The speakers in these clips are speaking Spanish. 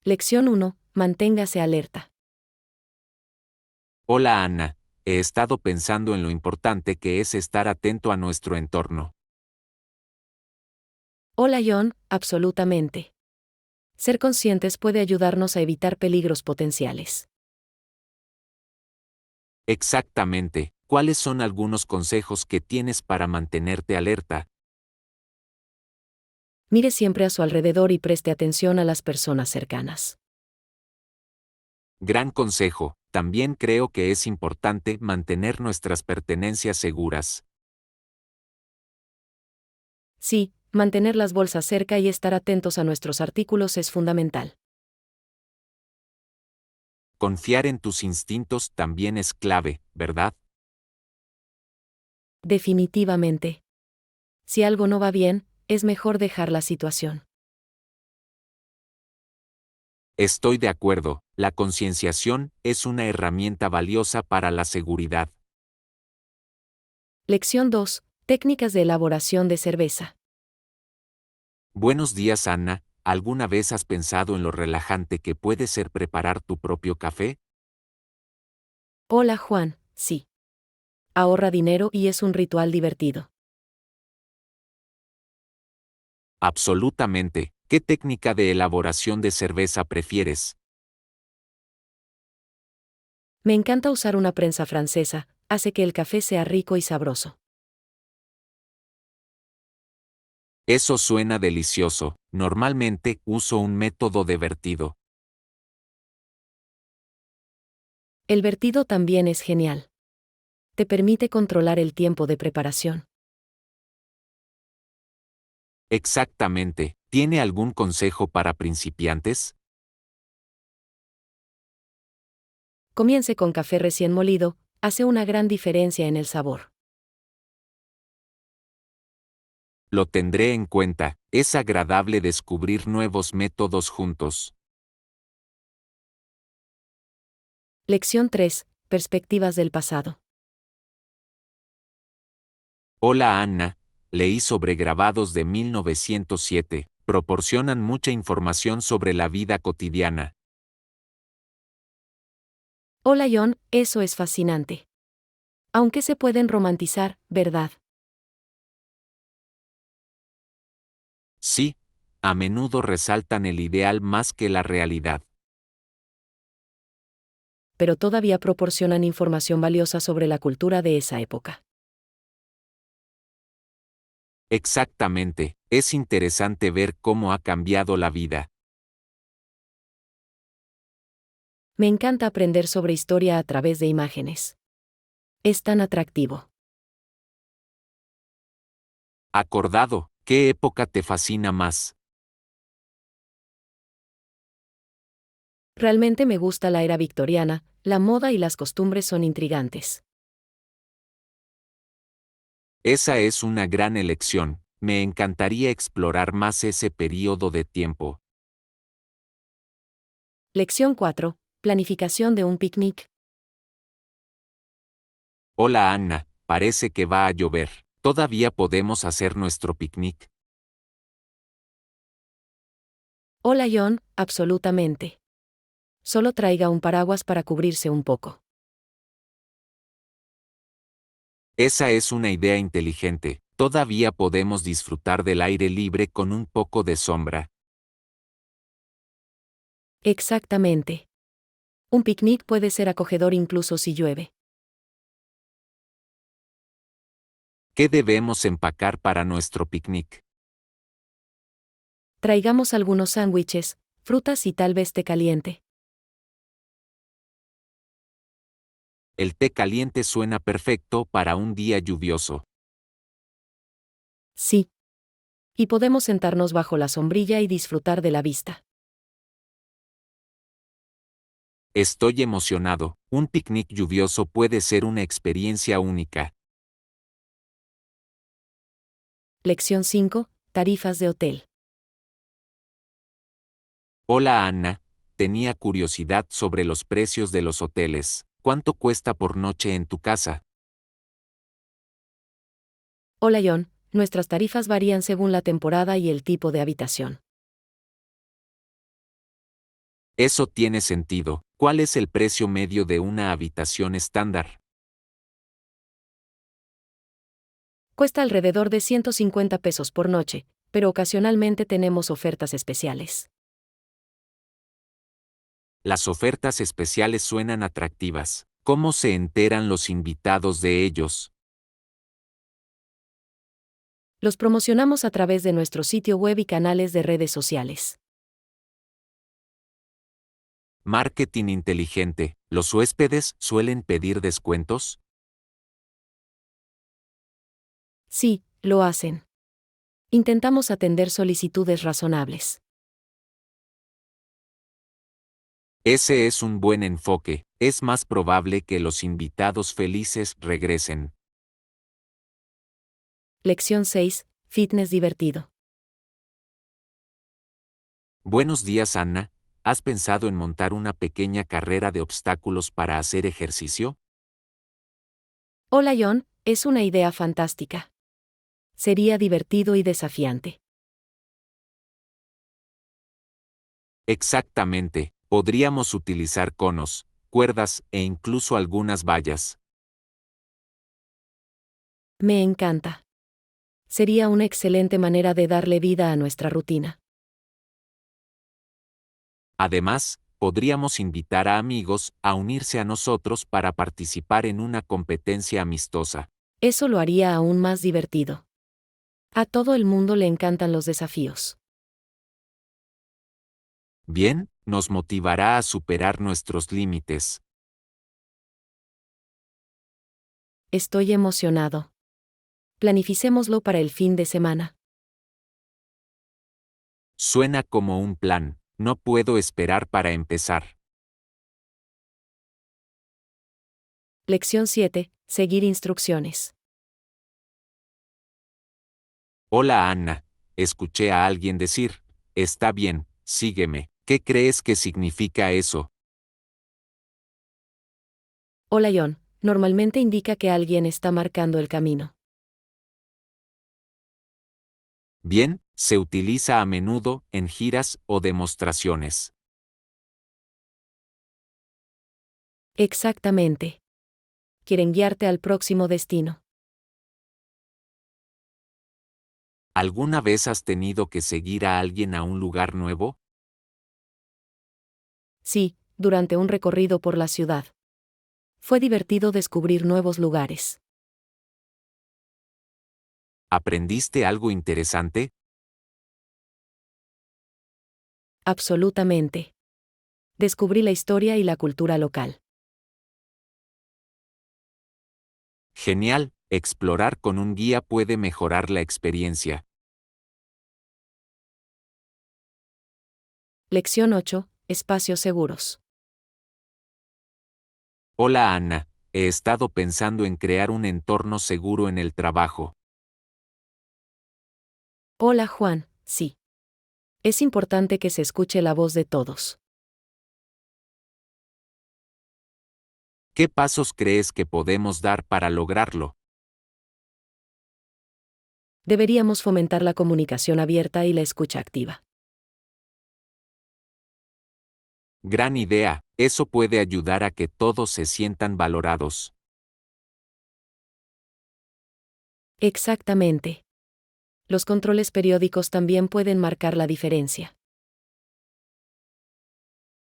Lección 1. Manténgase alerta. Hola Ana, he estado pensando en lo importante que es estar atento a nuestro entorno. Hola John, absolutamente. Ser conscientes puede ayudarnos a evitar peligros potenciales. Exactamente, ¿cuáles son algunos consejos que tienes para mantenerte alerta? Mire siempre a su alrededor y preste atención a las personas cercanas. Gran consejo, también creo que es importante mantener nuestras pertenencias seguras. Sí, mantener las bolsas cerca y estar atentos a nuestros artículos es fundamental. Confiar en tus instintos también es clave, ¿verdad? Definitivamente. Si algo no va bien, es mejor dejar la situación. Estoy de acuerdo, la concienciación es una herramienta valiosa para la seguridad. Lección 2. Técnicas de elaboración de cerveza. Buenos días Ana, ¿alguna vez has pensado en lo relajante que puede ser preparar tu propio café? Hola Juan, sí. Ahorra dinero y es un ritual divertido. Absolutamente. ¿Qué técnica de elaboración de cerveza prefieres? Me encanta usar una prensa francesa, hace que el café sea rico y sabroso. Eso suena delicioso. Normalmente uso un método de vertido. El vertido también es genial. Te permite controlar el tiempo de preparación. Exactamente. ¿Tiene algún consejo para principiantes? Comience con café recién molido, hace una gran diferencia en el sabor. Lo tendré en cuenta. Es agradable descubrir nuevos métodos juntos. Lección 3. Perspectivas del pasado. Hola Anna, leí sobre grabados de 1907. Proporcionan mucha información sobre la vida cotidiana. Hola John, eso es fascinante. Aunque se pueden romantizar, ¿verdad? Sí, a menudo resaltan el ideal más que la realidad. Pero todavía proporcionan información valiosa sobre la cultura de esa época. Exactamente, es interesante ver cómo ha cambiado la vida. Me encanta aprender sobre historia a través de imágenes. Es tan atractivo. Acordado, ¿qué época te fascina más? Realmente me gusta la era victoriana, la moda y las costumbres son intrigantes. Esa es una gran elección, me encantaría explorar más ese período de tiempo. Lección 4. Planificación de un picnic. Hola Anna, parece que va a llover. ¿Todavía podemos hacer nuestro picnic? Hola John, absolutamente. Solo traiga un paraguas para cubrirse un poco. Esa es una idea inteligente. Todavía podemos disfrutar del aire libre con un poco de sombra. Exactamente. Un picnic puede ser acogedor incluso si llueve. ¿Qué debemos empacar para nuestro picnic? Traigamos algunos sándwiches, frutas y tal vez té caliente. El té caliente suena perfecto para un día lluvioso. Sí. Y podemos sentarnos bajo la sombrilla y disfrutar de la vista. Estoy emocionado. Un picnic lluvioso puede ser una experiencia única. Lección 5. Tarifas de hotel. Hola Anna, tenía curiosidad sobre los precios de los hoteles. ¿Cuánto cuesta por noche en tu casa? Hola John, nuestras tarifas varían según la temporada y el tipo de habitación. Eso tiene sentido. ¿Cuál es el precio medio de una habitación estándar? Cuesta alrededor de 150 pesos por noche, pero ocasionalmente tenemos ofertas especiales. Las ofertas especiales suenan atractivas. ¿Cómo se enteran los invitados de ellos? Los promocionamos a través de nuestro sitio web y canales de redes sociales. Marketing inteligente. ¿Los huéspedes suelen pedir descuentos? Sí, lo hacen. Intentamos atender solicitudes razonables. Ese es un buen enfoque. Es más probable que los invitados felices regresen. Lección 6. Fitness divertido. Buenos días, Anna. ¿Has pensado en montar una pequeña carrera de obstáculos para hacer ejercicio? Hola John, es una idea fantástica. Sería divertido y desafiante. Exactamente. Podríamos utilizar conos, cuerdas e incluso algunas vallas. Me encanta. Sería una excelente manera de darle vida a nuestra rutina. Además, podríamos invitar a amigos a unirse a nosotros para participar en una competencia amistosa. Eso lo haría aún más divertido. A todo el mundo le encantan los desafíos. Bien, nos motivará a superar nuestros límites. Estoy emocionado. Planificémoslo para el fin de semana. Suena como un plan. No puedo esperar para empezar. Lección 7. Seguir instrucciones. Hola, Anna. Escuché a alguien decir, está bien, sígueme. ¿Qué crees que significa eso? Hola John, normalmente indica que alguien está marcando el camino. Bien, se utiliza a menudo en giras o demostraciones. Exactamente. Quieren guiarte al próximo destino. ¿Alguna vez has tenido que seguir a alguien a un lugar nuevo? Sí, durante un recorrido por la ciudad. Fue divertido descubrir nuevos lugares. ¿Aprendiste algo interesante? Absolutamente. Descubrí la historia y la cultura local. Genial, explorar con un guía puede mejorar la experiencia. Lección 8. Espacios seguros. Hola, Anna. He estado pensando en crear un entorno seguro en el trabajo. Hola Juan, sí. Es importante que se escuche la voz de todos. ¿Qué pasos crees que podemos dar para lograrlo? Deberíamos fomentar la comunicación abierta y la escucha activa. Gran idea, eso puede ayudar a que todos se sientan valorados. Exactamente. Los controles periódicos también pueden marcar la diferencia.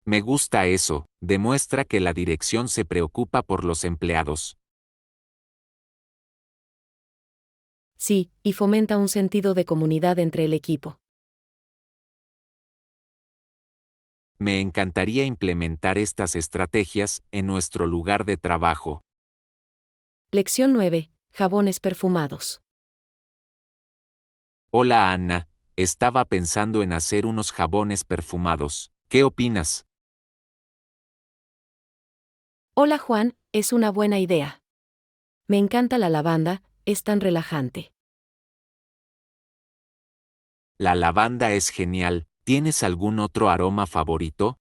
Me gusta eso, demuestra que la dirección se preocupa por los empleados. Sí, y fomenta un sentido de comunidad entre el equipo. Me encantaría implementar estas estrategias en nuestro lugar de trabajo. Lección 9. Jabones perfumados. Hola, Anna, estaba pensando en hacer unos jabones perfumados. ¿Qué opinas? Hola Juan, es una buena idea. Me encanta la lavanda, es tan relajante. La lavanda es genial. ¿Tienes algún otro aroma favorito?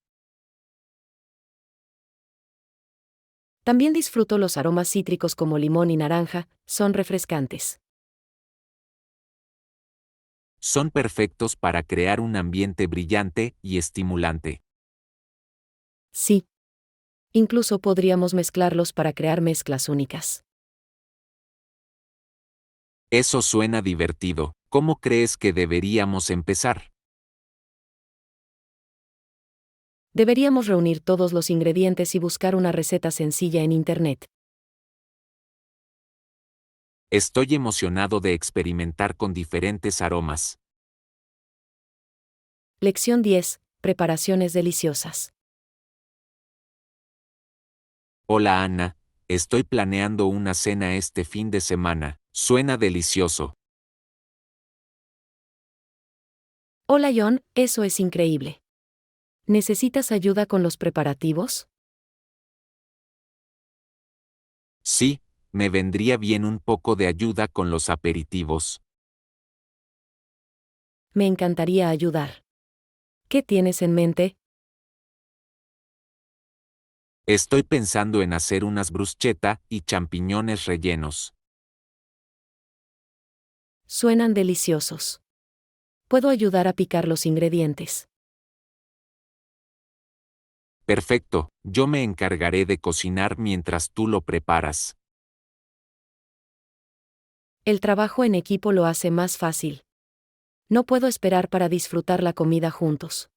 También disfruto los aromas cítricos como limón y naranja, son refrescantes. Son perfectos para crear un ambiente brillante y estimulante. Sí. Incluso podríamos mezclarlos para crear mezclas únicas. Eso suena divertido. ¿Cómo crees que deberíamos empezar? Deberíamos reunir todos los ingredientes y buscar una receta sencilla en Internet. Estoy emocionado de experimentar con diferentes aromas. Lección 10. Preparaciones deliciosas. Hola Ana, estoy planeando una cena este fin de semana. Suena delicioso. Hola John, eso es increíble. ¿Necesitas ayuda con los preparativos? Sí, me vendría bien un poco de ayuda con los aperitivos. Me encantaría ayudar. ¿Qué tienes en mente? Estoy pensando en hacer unas bruschetta y champiñones rellenos. Suenan deliciosos. Puedo ayudar a picar los ingredientes. Perfecto, yo me encargaré de cocinar mientras tú lo preparas. El trabajo en equipo lo hace más fácil. No puedo esperar para disfrutar la comida juntos.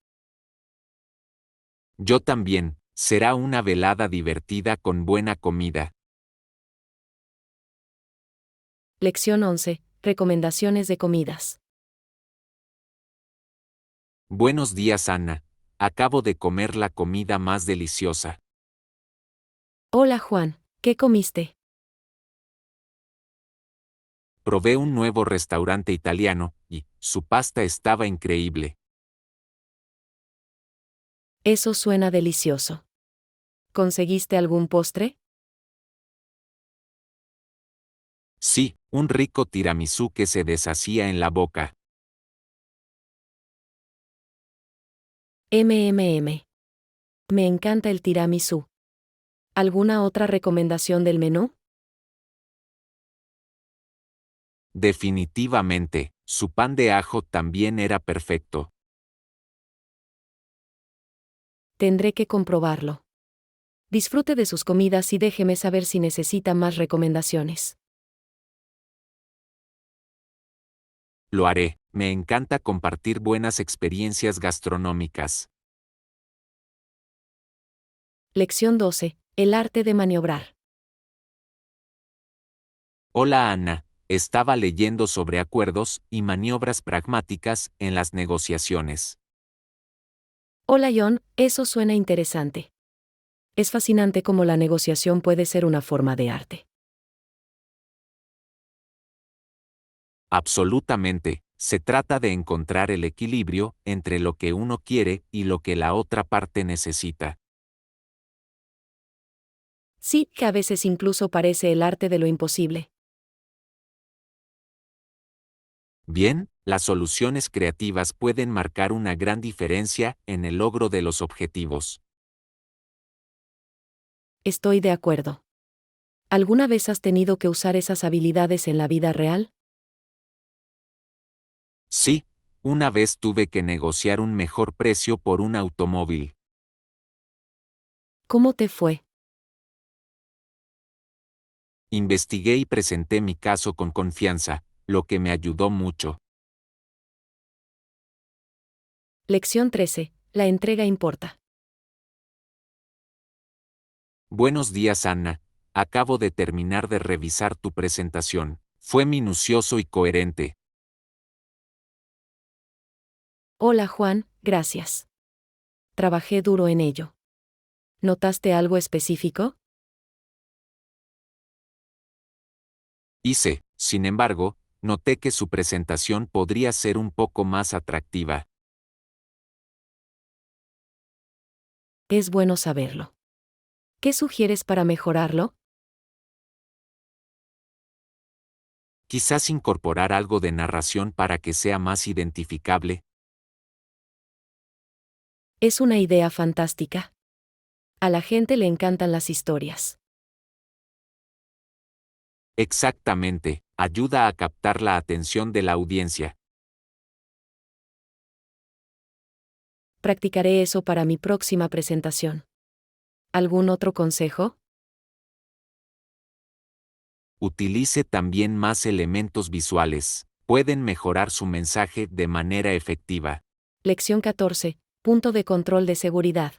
Yo también, será una velada divertida con buena comida. Lección 11. Recomendaciones de comidas. Buenos días Ana, acabo de comer la comida más deliciosa. Hola Juan, ¿qué comiste? Probé un nuevo restaurante italiano, y su pasta estaba increíble. Eso suena delicioso. ¿Conseguiste algún postre? Sí, un rico tiramisú que se deshacía en la boca. MMM. Me encanta el tiramisú. ¿Alguna otra recomendación del menú? Definitivamente, su pan de ajo también era perfecto. Tendré que comprobarlo. Disfrute de sus comidas y déjeme saber si necesita más recomendaciones. Lo haré, me encanta compartir buenas experiencias gastronómicas. Lección 12. El arte de maniobrar. Hola Ana, estaba leyendo sobre acuerdos y maniobras pragmáticas en las negociaciones. Hola John, eso suena interesante. Es fascinante cómo la negociación puede ser una forma de arte. Absolutamente, se trata de encontrar el equilibrio entre lo que uno quiere y lo que la otra parte necesita. Sí, que a veces incluso parece el arte de lo imposible. Bien, las soluciones creativas pueden marcar una gran diferencia en el logro de los objetivos. Estoy de acuerdo. ¿Alguna vez has tenido que usar esas habilidades en la vida real? Sí, una vez tuve que negociar un mejor precio por un automóvil. ¿Cómo te fue? Investigué y presenté mi caso con confianza, lo que me ayudó mucho. Lección 13. La entrega importa. Buenos días Anna, acabo de terminar de revisar tu presentación. Fue minucioso y coherente. Hola Juan, gracias. Trabajé duro en ello. ¿Notaste algo específico? Sin embargo, noté que su presentación podría ser un poco más atractiva. Es bueno saberlo. ¿Qué sugieres para mejorarlo? Quizás incorporar algo de narración para que sea más identificable. Es una idea fantástica. A la gente le encantan las historias. Exactamente, ayuda a captar la atención de la audiencia. Practicaré eso para mi próxima presentación. ¿Algún otro consejo? Utilice también más elementos visuales. Pueden mejorar su mensaje de manera efectiva. Lección 14. Punto de control de seguridad.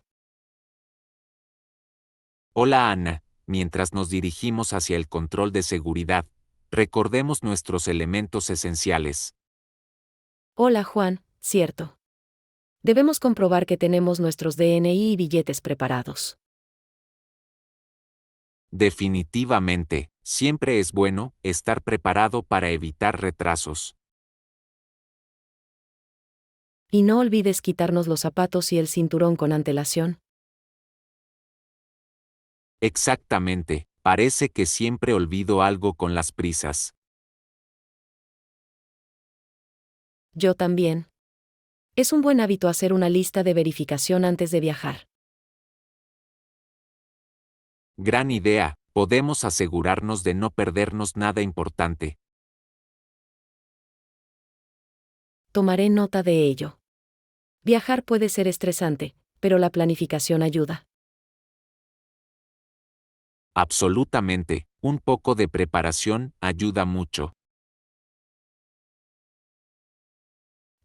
Hola Ana, mientras nos dirigimos hacia el control de seguridad, recordemos nuestros elementos esenciales. Hola Juan, cierto. Debemos comprobar que tenemos nuestros DNI y billetes preparados. Definitivamente, siempre es bueno estar preparado para evitar retrasos. Y no olvides quitarnos los zapatos y el cinturón con antelación. Exactamente, parece que siempre olvido algo con las prisas. Yo también. Es un buen hábito hacer una lista de verificación antes de viajar. Gran idea, podemos asegurarnos de no perdernos nada importante. Tomaré nota de ello. Viajar puede ser estresante, pero la planificación ayuda. Absolutamente, un poco de preparación ayuda mucho.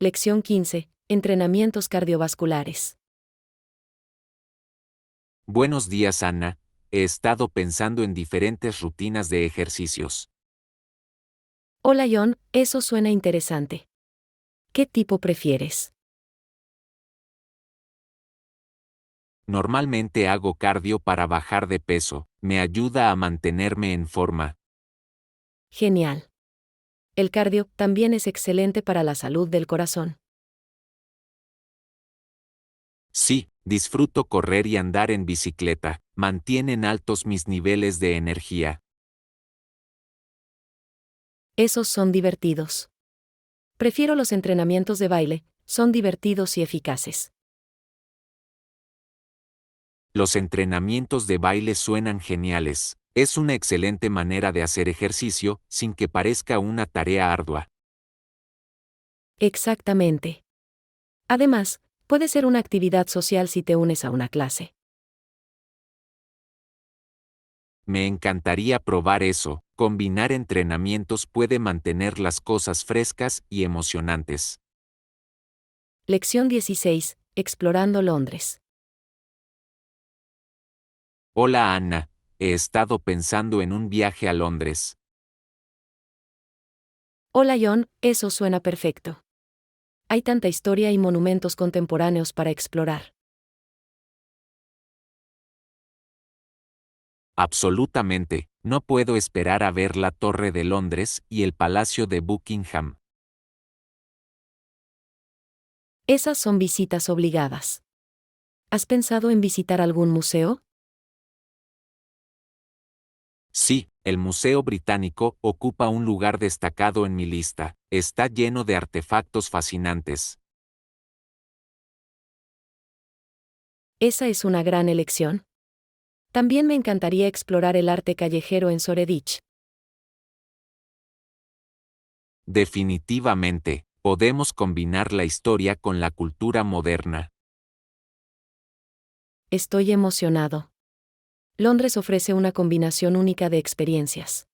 Lección 15. Entrenamientos cardiovasculares. Buenos días Ana, he estado pensando en diferentes rutinas de ejercicios. Hola John, eso suena interesante. ¿Qué tipo prefieres? Normalmente hago cardio para bajar de peso, me ayuda a mantenerme en forma. Genial. El cardio también es excelente para la salud del corazón. Sí, disfruto correr y andar en bicicleta, mantienen altos mis niveles de energía. Esos son divertidos. Prefiero los entrenamientos de baile, son divertidos y eficaces. Los entrenamientos de baile suenan geniales. Es una excelente manera de hacer ejercicio sin que parezca una tarea ardua. Exactamente. Además, puede ser una actividad social si te unes a una clase. Me encantaría probar eso. Combinar entrenamientos puede mantener las cosas frescas y emocionantes. Lección 16. Explorando Londres. Hola Ana, he estado pensando en un viaje a Londres. Hola John, eso suena perfecto. Hay tanta historia y monumentos contemporáneos para explorar. Absolutamente, no puedo esperar a ver la Torre de Londres y el Palacio de Buckingham. Esas son visitas obligadas. ¿Has pensado en visitar algún museo? Sí, el Museo Británico ocupa un lugar destacado en mi lista. Está lleno de artefactos fascinantes. Esa es una gran elección. También me encantaría explorar el arte callejero en Shoreditch. Definitivamente, podemos combinar la historia con la cultura moderna. Estoy emocionado. Londres ofrece una combinación única de experiencias.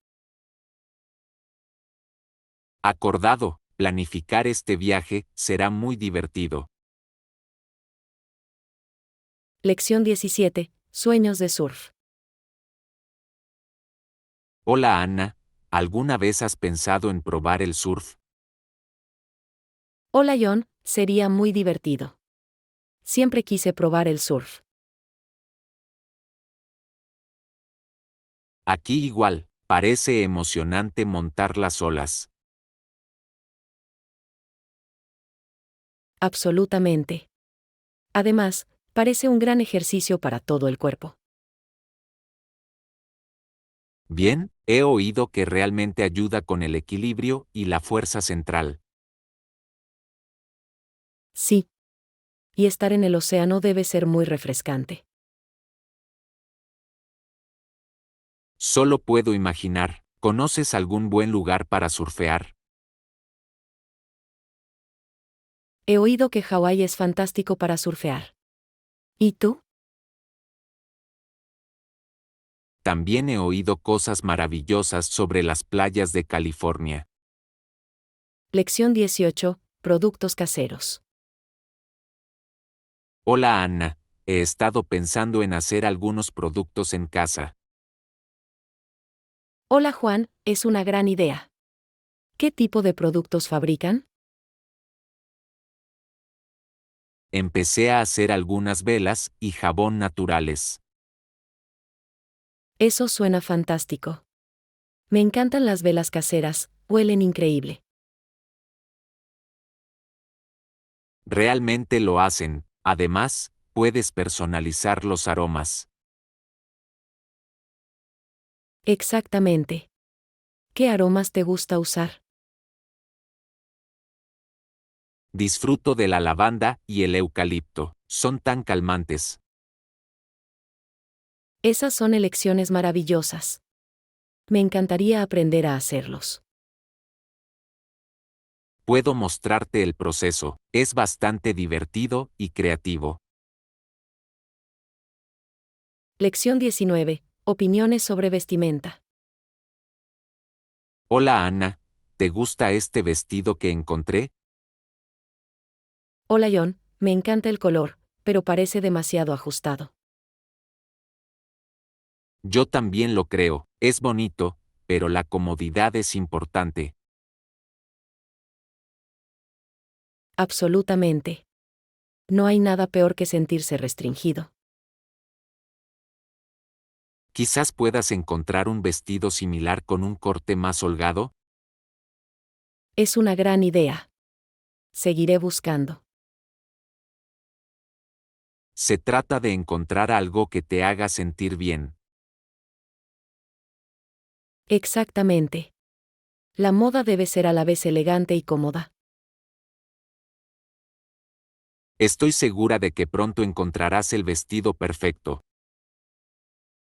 Acordado, planificar este viaje será muy divertido. Lección 17. Sueños de surf. Hola Ana, ¿alguna vez has pensado en probar el surf? Hola John, sería muy divertido. Siempre quise probar el surf. Aquí igual, parece emocionante montar las olas. Absolutamente. Además, parece un gran ejercicio para todo el cuerpo. Bien, he oído que realmente ayuda con el equilibrio y la fuerza central. Sí. Y estar en el océano debe ser muy refrescante. Solo puedo imaginar, ¿conoces algún buen lugar para surfear? He oído que Hawái es fantástico para surfear. ¿Y tú? También he oído cosas maravillosas sobre las playas de California. Lección 18. Productos caseros. Hola Anna, he estado pensando en hacer algunos productos en casa. Hola Juan, es una gran idea. ¿Qué tipo de productos fabrican? Empecé a hacer algunas velas y jabón naturales. Eso suena fantástico. Me encantan las velas caseras, huelen increíble. Realmente lo hacen, además, puedes personalizar los aromas. Exactamente. ¿Qué aromas te gusta usar? Disfruto de la lavanda y el eucalipto, son tan calmantes. Esas son elecciones maravillosas. Me encantaría aprender a hacerlos. Puedo mostrarte el proceso, es bastante divertido y creativo. Lección 19. Opiniones sobre vestimenta. Hola Anna, ¿te gusta este vestido que encontré? Hola John, me encanta el color, pero parece demasiado ajustado. Yo también lo creo, es bonito, pero la comodidad es importante. Absolutamente. No hay nada peor que sentirse restringido. Quizás puedas encontrar un vestido similar con un corte más holgado. Es una gran idea. Seguiré buscando. Se trata de encontrar algo que te haga sentir bien. Exactamente. La moda debe ser a la vez elegante y cómoda. Estoy segura de que pronto encontrarás el vestido perfecto.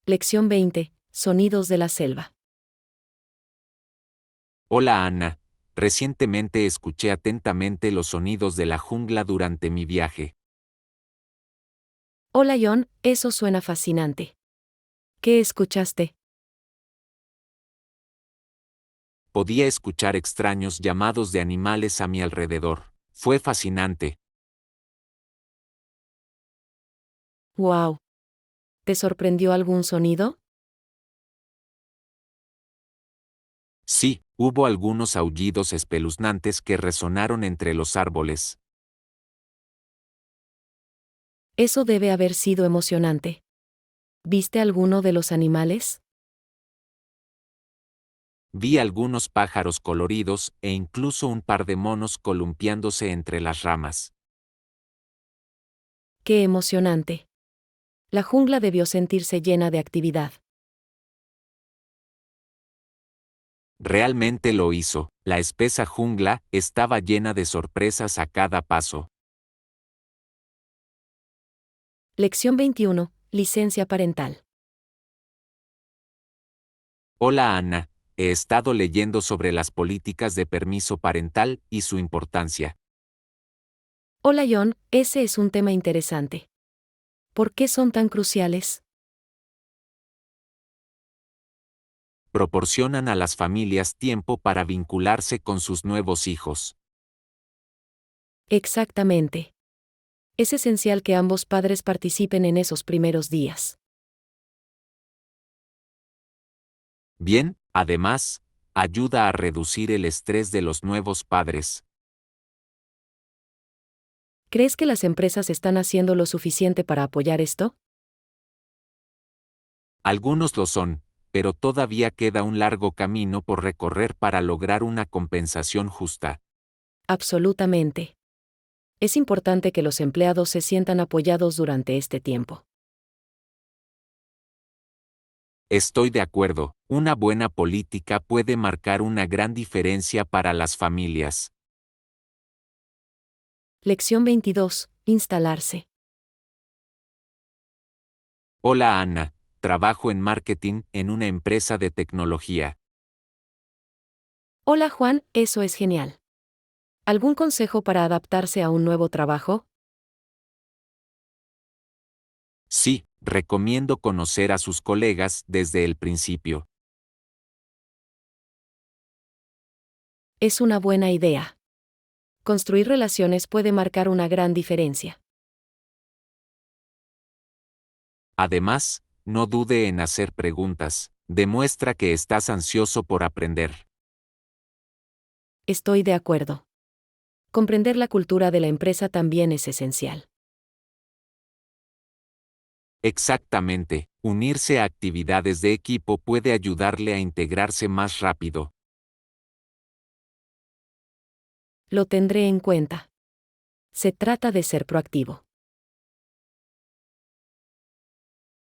Lección 20. Sonidos de la selva. Hola Anna, recientemente escuché atentamente los sonidos de la jungla durante mi viaje. Hola John, eso suena fascinante. ¿Qué escuchaste? Podía escuchar extraños llamados de animales a mi alrededor. Fue fascinante. ¡Wow! ¿Te sorprendió algún sonido? Sí, hubo algunos aullidos espeluznantes que resonaron entre los árboles. Eso debe haber sido emocionante. ¿Viste alguno de los animales? Vi algunos pájaros coloridos e incluso un par de monos columpiándose entre las ramas. ¡Qué emocionante! La jungla debió sentirse llena de actividad. Realmente lo hizo, la espesa jungla estaba llena de sorpresas a cada paso. Lección 21. Licencia parental. Hola Ana, he estado leyendo sobre las políticas de permiso parental y su importancia. Hola John, ese es un tema interesante. ¿Por qué son tan cruciales? Proporcionan a las familias tiempo para vincularse con sus nuevos hijos. Exactamente. Es esencial que ambos padres participen en esos primeros días. Bien, además, ayuda a reducir el estrés de los nuevos padres. ¿Crees que las empresas están haciendo lo suficiente para apoyar esto? Algunos lo son, pero todavía queda un largo camino por recorrer para lograr una compensación justa. Absolutamente. Es importante que los empleados se sientan apoyados durante este tiempo. Estoy de acuerdo, una buena política puede marcar una gran diferencia para las familias. Lección 22. Instalarse. Hola Ana, trabajo en marketing en una empresa de tecnología. Hola Juan, eso es genial. ¿Algún consejo para adaptarse a un nuevo trabajo? Sí, Recomiendo conocer a sus colegas desde el principio. Es una buena idea. Construir relaciones puede marcar una gran diferencia. Además, no dude en hacer preguntas. Demuestra que estás ansioso por aprender. Estoy de acuerdo. Comprender la cultura de la empresa también es esencial. Exactamente, unirse a actividades de equipo puede ayudarle a integrarse más rápido. Lo tendré en cuenta. Se trata de ser proactivo.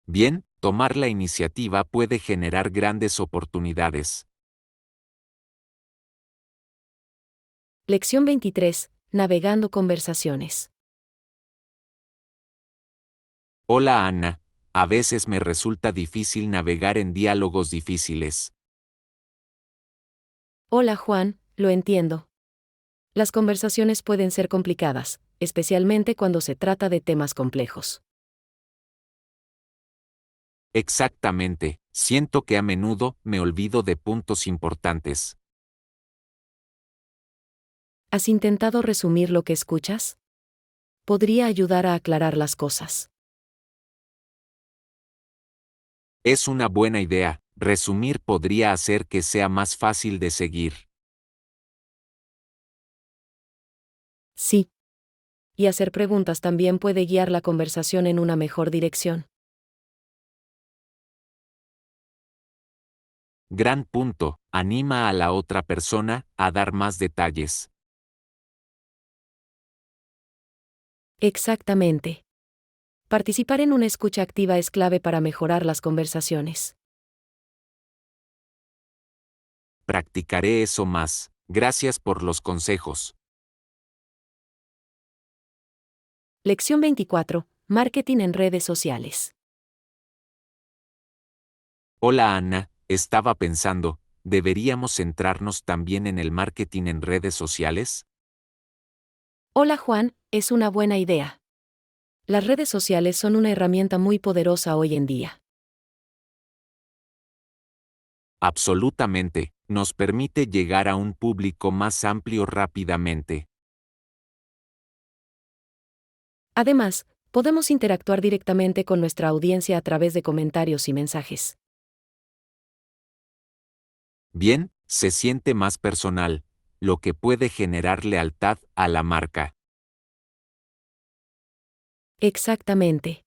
Bien, tomar la iniciativa puede generar grandes oportunidades. Lección 23. Navegando conversaciones. Hola Ana, a veces me resulta difícil navegar en diálogos difíciles. Hola Juan, lo entiendo. Las conversaciones pueden ser complicadas, especialmente cuando se trata de temas complejos. Exactamente, siento que a menudo me olvido de puntos importantes. ¿Has intentado resumir lo que escuchas? Podría ayudar a aclarar las cosas. Es una buena idea, resumir podría hacer que sea más fácil de seguir. Sí. Y hacer preguntas también puede guiar la conversación en una mejor dirección. Gran punto, anima a la otra persona a dar más detalles. Exactamente. Participar en una escucha activa es clave para mejorar las conversaciones. Practicaré eso más. Gracias por los consejos. Lección 24. Marketing en redes sociales. Hola Ana, estaba pensando, ¿deberíamos centrarnos también en el marketing en redes sociales? Hola Juan, es una buena idea. Las redes sociales son una herramienta muy poderosa hoy en día. Absolutamente, nos permite llegar a un público más amplio rápidamente. Además, podemos interactuar directamente con nuestra audiencia a través de comentarios y mensajes. Bien, se siente más personal, lo que puede generar lealtad a la marca. Exactamente.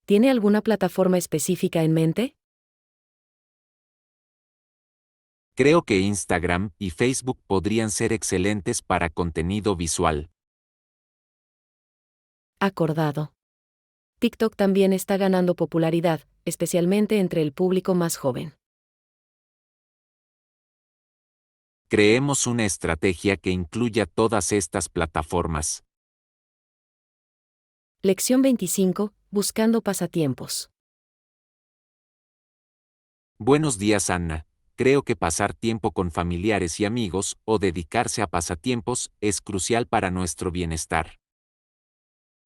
¿Tiene alguna plataforma específica en mente? Creo que Instagram y Facebook podrían ser excelentes para contenido visual. Acordado. TikTok también está ganando popularidad, especialmente entre el público más joven. Creemos una estrategia que incluya todas estas plataformas. Lección 25. Buscando pasatiempos. Buenos días, Anna. Creo que pasar tiempo con familiares y amigos o dedicarse a pasatiempos es crucial para nuestro bienestar.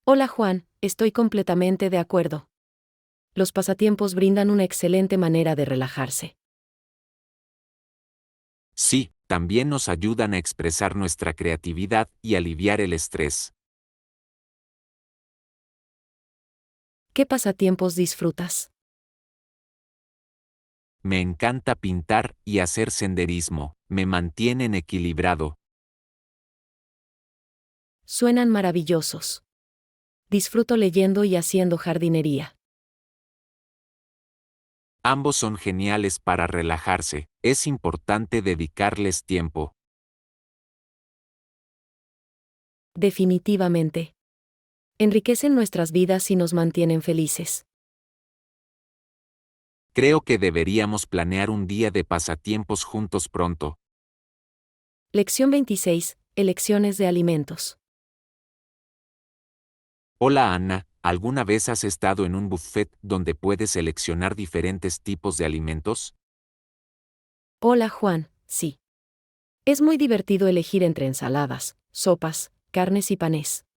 Hola Juan, estoy completamente de acuerdo. Los pasatiempos brindan una excelente manera de relajarse. Sí, también nos ayudan a expresar nuestra creatividad y aliviar el estrés. ¿Qué pasatiempos disfrutas? Me encanta pintar y hacer senderismo. Me mantienen equilibrado. Suenan maravillosos. Disfruto leyendo y haciendo jardinería. Ambos son geniales para relajarse. Es importante dedicarles tiempo. Definitivamente. Enriquecen nuestras vidas y nos mantienen felices. Creo que deberíamos planear un día de pasatiempos juntos pronto. Lección 26. Elecciones de alimentos. Hola Ana, ¿alguna vez has estado en un buffet donde puedes seleccionar diferentes tipos de alimentos? Hola Juan, sí. Es muy divertido elegir entre ensaladas, sopas, carnes y panés.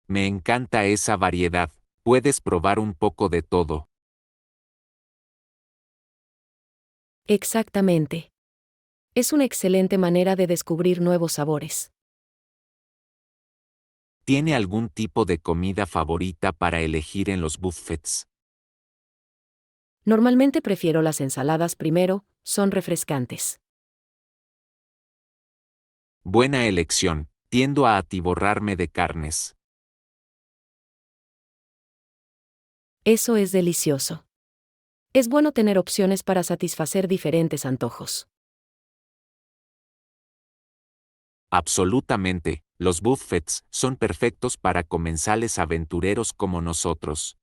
Me encanta esa variedad. Puedes probar un poco de todo. Exactamente. Es una excelente manera de descubrir nuevos sabores. ¿Tiene algún tipo de comida favorita para elegir en los buffets? Normalmente prefiero las ensaladas primero, son refrescantes. Buena elección. Tiendo a atiborrarme de carnes. Eso es delicioso. Es bueno tener opciones para satisfacer diferentes antojos. Absolutamente, los buffets son perfectos para comensales aventureros como nosotros.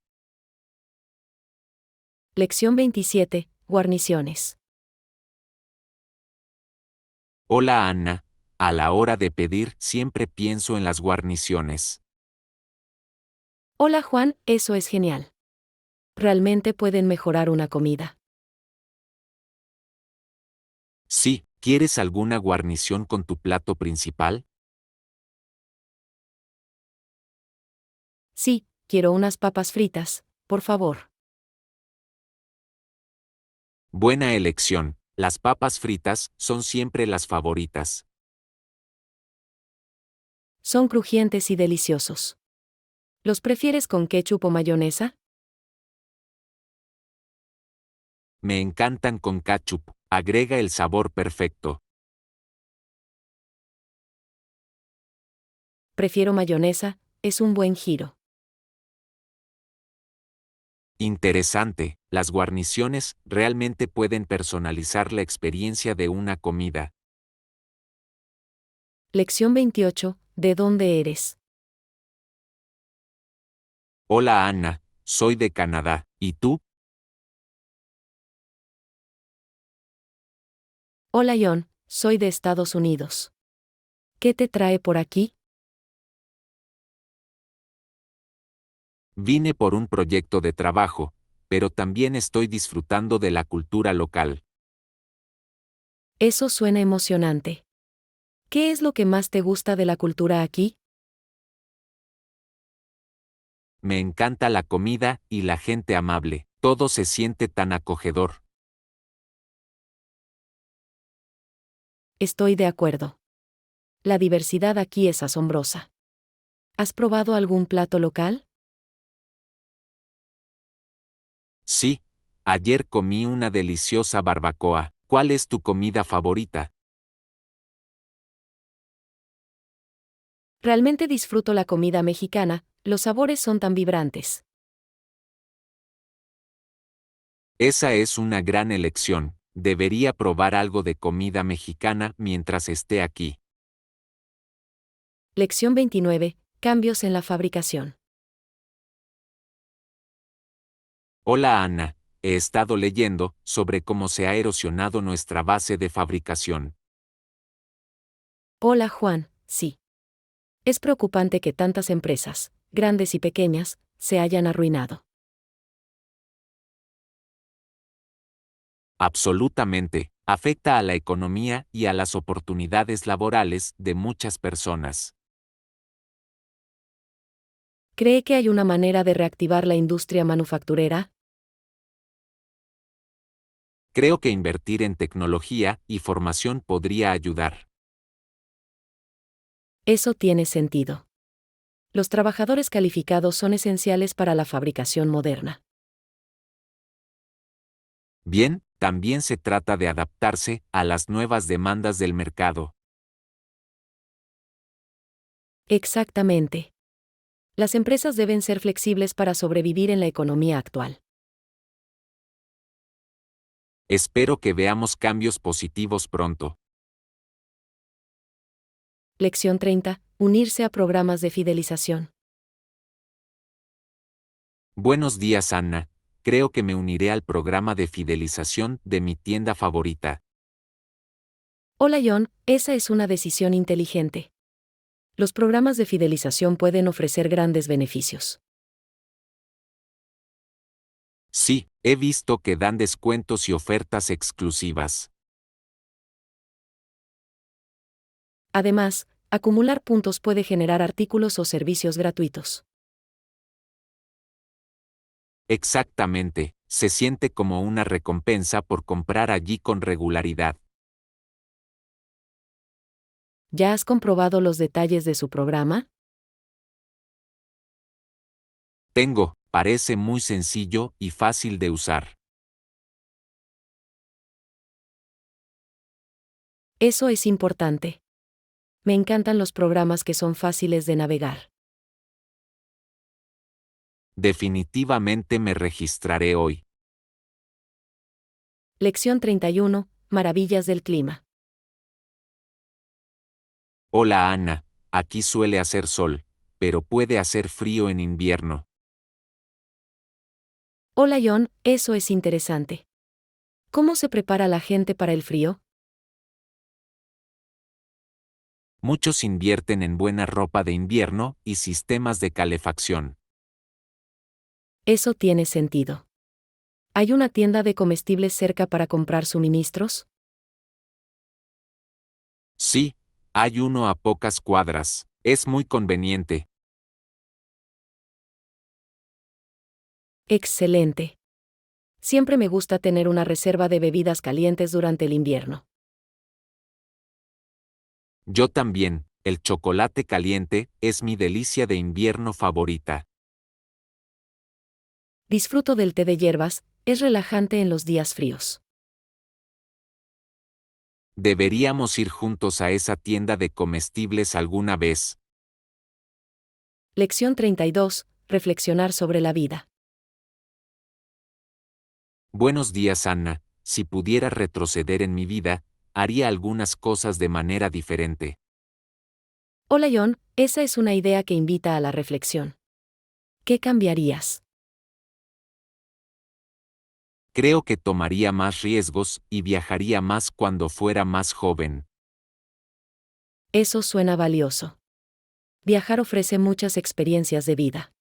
Lección 27. Guarniciones. Hola Anna, a la hora de pedir siempre pienso en las guarniciones. Hola Juan, eso es genial. Realmente pueden mejorar una comida. Sí, ¿quieres alguna guarnición con tu plato principal? Sí, quiero unas papas fritas, por favor. Buena elección, las papas fritas son siempre las favoritas. Son crujientes y deliciosos. ¿Los prefieres con ketchup o mayonesa? Me encantan con ketchup, agrega el sabor perfecto. Prefiero mayonesa, es un buen giro. Interesante, las guarniciones realmente pueden personalizar la experiencia de una comida. Lección 28. ¿De dónde eres? Hola Anna, soy de Canadá, ¿y tú? Hola John, soy de Estados Unidos. ¿Qué te trae por aquí? Vine por un proyecto de trabajo, pero también estoy disfrutando de la cultura local. Eso suena emocionante. ¿Qué es lo que más te gusta de la cultura aquí? Me encanta la comida y la gente amable, todo se siente tan acogedor. Estoy de acuerdo. La diversidad aquí es asombrosa. ¿Has probado algún plato local? Sí, ayer comí una deliciosa barbacoa. ¿Cuál es tu comida favorita? Realmente disfruto la comida mexicana, los sabores son tan vibrantes. Esa es una gran elección. Debería probar algo de comida mexicana mientras esté aquí. Lección 29. Cambios en la fabricación. Hola Ana, he estado leyendo sobre cómo se ha erosionado nuestra base de fabricación. Hola Juan, sí. Es preocupante que tantas empresas, grandes y pequeñas, se hayan arruinado. Absolutamente, afecta a la economía y a las oportunidades laborales de muchas personas. ¿Cree que hay una manera de reactivar la industria manufacturera? Creo que invertir en tecnología y formación podría ayudar. Eso tiene sentido. Los trabajadores calificados son esenciales para la fabricación moderna. Bien, también se trata de adaptarse a las nuevas demandas del mercado. Exactamente. Las empresas deben ser flexibles para sobrevivir en la economía actual. Espero que veamos cambios positivos pronto. Lección 30. Unirse a programas de fidelización. Buenos días, Anna. Creo que me uniré al programa de fidelización de mi tienda favorita. Hola John, esa es una decisión inteligente. Los programas de fidelización pueden ofrecer grandes beneficios. Sí, he visto que dan descuentos y ofertas exclusivas. Además, Acumular puntos puede generar artículos o servicios gratuitos. Exactamente, se siente como una recompensa por comprar allí con regularidad. ¿Ya has comprobado los detalles de su programa? Parece muy sencillo y fácil de usar. Eso es importante. Me encantan los programas que son fáciles de navegar. Definitivamente me registraré hoy. Lección 31. Maravillas del clima. Hola Ana, aquí suele hacer sol, pero puede hacer frío en invierno. Hola John, eso es interesante. ¿Cómo se prepara la gente para el frío? Muchos invierten en buena ropa de invierno y sistemas de calefacción. Eso tiene sentido. ¿Hay una tienda de comestibles cerca para comprar suministros? Sí, hay uno a pocas cuadras. Es muy conveniente. Excelente. Siempre me gusta tener una reserva de bebidas calientes durante el invierno. Yo también, el chocolate caliente es mi delicia de invierno favorita. Disfruto del té de hierbas, es relajante en los días fríos. Deberíamos ir juntos a esa tienda de comestibles alguna vez. Lección 32. Reflexionar sobre la vida. Buenos días, Anna. Si pudiera retroceder en mi vida, haría algunas cosas de manera diferente. Hola John, esa es una idea que invita a la reflexión. ¿Qué cambiarías? Creo que tomaría más riesgos y viajaría más cuando fuera más joven. Eso suena valioso. Viajar ofrece muchas experiencias de vida.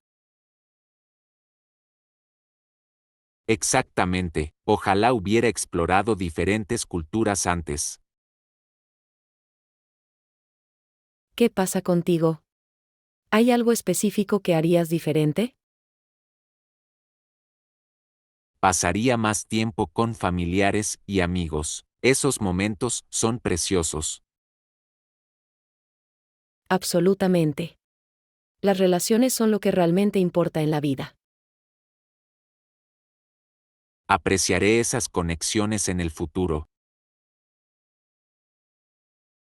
Exactamente, ojalá hubiera explorado diferentes culturas antes. ¿Qué pasa contigo? ¿Hay algo específico que harías diferente? Pasaría más tiempo con familiares y amigos. Esos momentos son preciosos. Absolutamente. Las relaciones son lo que realmente importa en la vida. Apreciaré esas conexiones en el futuro.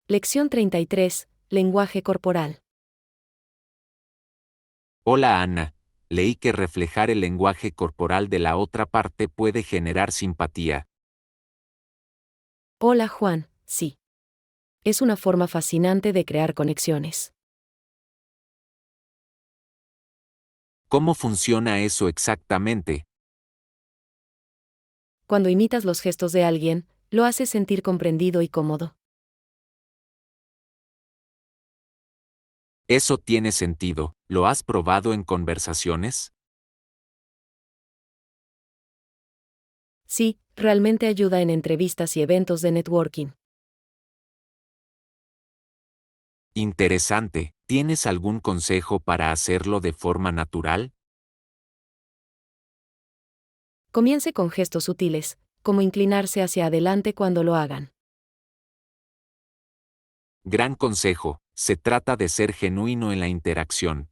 Lección 33. Lenguaje corporal. Hola Ana, leí que reflejar el lenguaje corporal de la otra parte puede generar simpatía. Hola Juan, sí. Es una forma fascinante de crear conexiones. ¿Cómo funciona eso exactamente? Cuando imitas los gestos de alguien, lo haces sentir comprendido y cómodo. Eso tiene sentido. ¿Lo has probado en conversaciones? Sí, realmente ayuda en entrevistas y eventos de networking. Interesante. ¿Tienes algún consejo para hacerlo de forma natural? Comience con gestos sutiles, como inclinarse hacia adelante cuando lo hagan. Gran consejo. Se trata de ser genuino en la interacción.